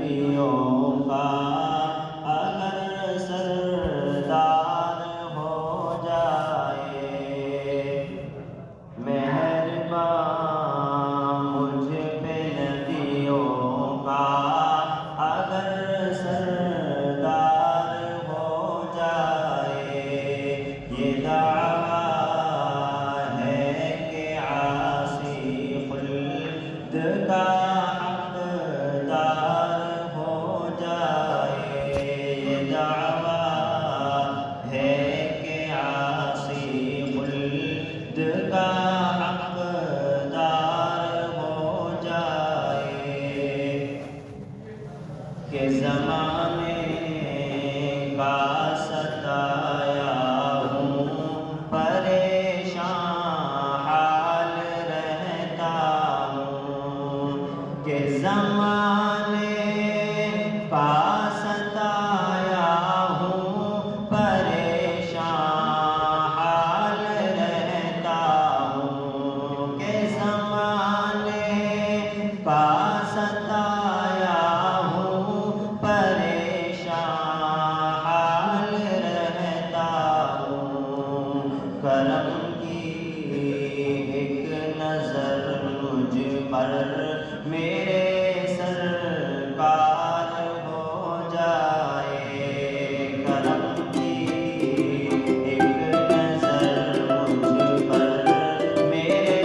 نبیوں کا اگر سردار ہو جائے، مہربان مجھ پہ نبیوں کا اگر سردار ہو جائے۔ یہ دعویٰ ہے کہ عاصی خلد کا حقدار ہو جائے۔ یہ دعویٰ ہے کہ عاصی خلد کا حقدار ہو جائے، کہ زمانے کا ستایا ہوں پریشان حال رہتا ہوں، کہ زمانے کا ستایا ہوں پریشان حال رہتا ہوں، کہ زمانے کا ستایا ہوں پریشان حال رہتا ہوں۔ کرم کی ایک نظر مجھ پر میرے سرکار ہو جائے، کرم کی ایک نظر مجھ پر میرے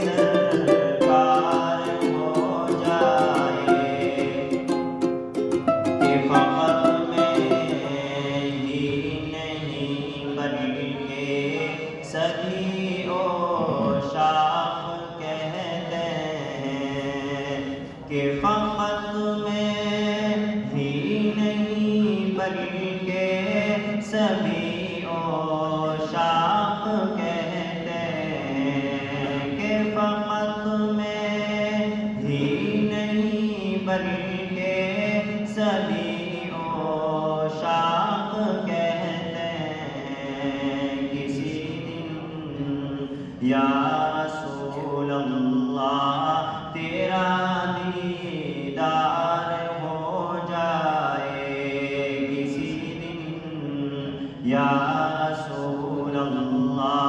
سرکار ہو جائے، کہ فقط میں ہی نہیں بلکہ سبھی اوشاق کہتے ہیں، کہ فقط میں ہی نہیں بلکہ سبھی اوشاق کہتے ہیں، کہ فقط میں ہی نہیں بلکہ سبھی اوشاق کہتے ہیں۔ کسی دن یا رسول اللہ تیرا دیدار ہو جائے، کسی دن یا رسول اللہ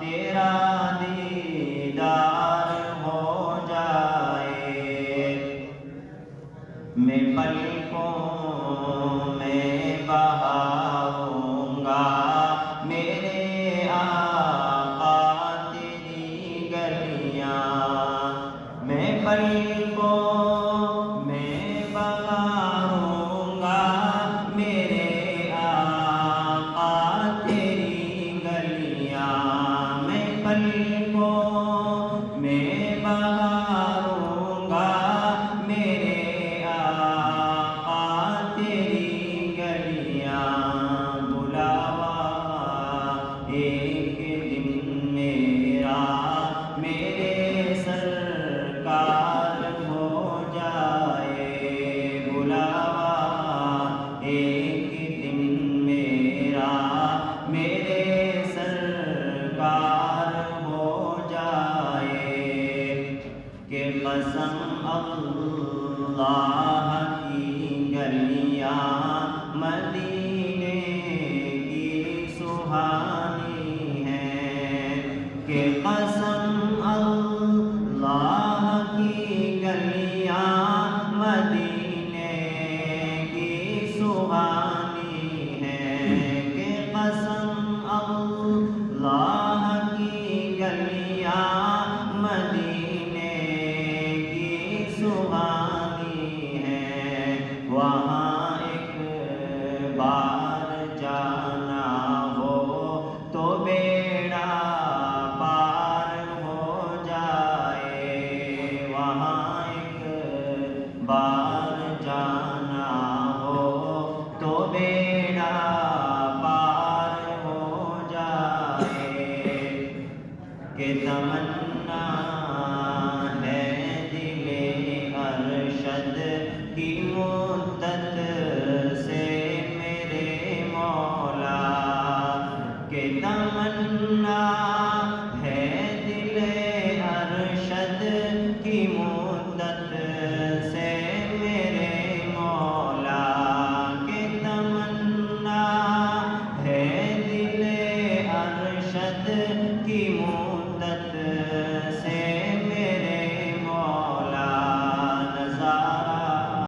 تیرا دیدار ہو جائے، میں پلکوں میں بہاؤں گا میرے آقا تیری گلیاں، میں پلکوں میں بہاؤں گا میرے آقا تیری گلیاں، میں پلکوں میں بہاؤں گا میرے آقا تیری گلیاں۔ بلاوا ایک دن میرا میرے سرکار ہو جائے، بلاوا ایک دن میرا میرے سرکار ہو جائے، کہ قسم اللہ کی گلیاں مدینے کی سہانی ہیں، کہ قسم اللہ کی گلیاں مدینے کی سہانی ہیں، کہ قسم اللہ کی گلیاں مدینے کی سہانی ہیں۔ وہاں ایک بار جانا ہو تو بیڑا پار ہو جائے، وہاں ایک بار جانا ہو تو بیڑا پار ہو جائے، کہ تمنا ہے دل ارشد کی مدت سے میرے مولا، کہ تمنا ہے دل ارشد کی مدت سے میرے محبت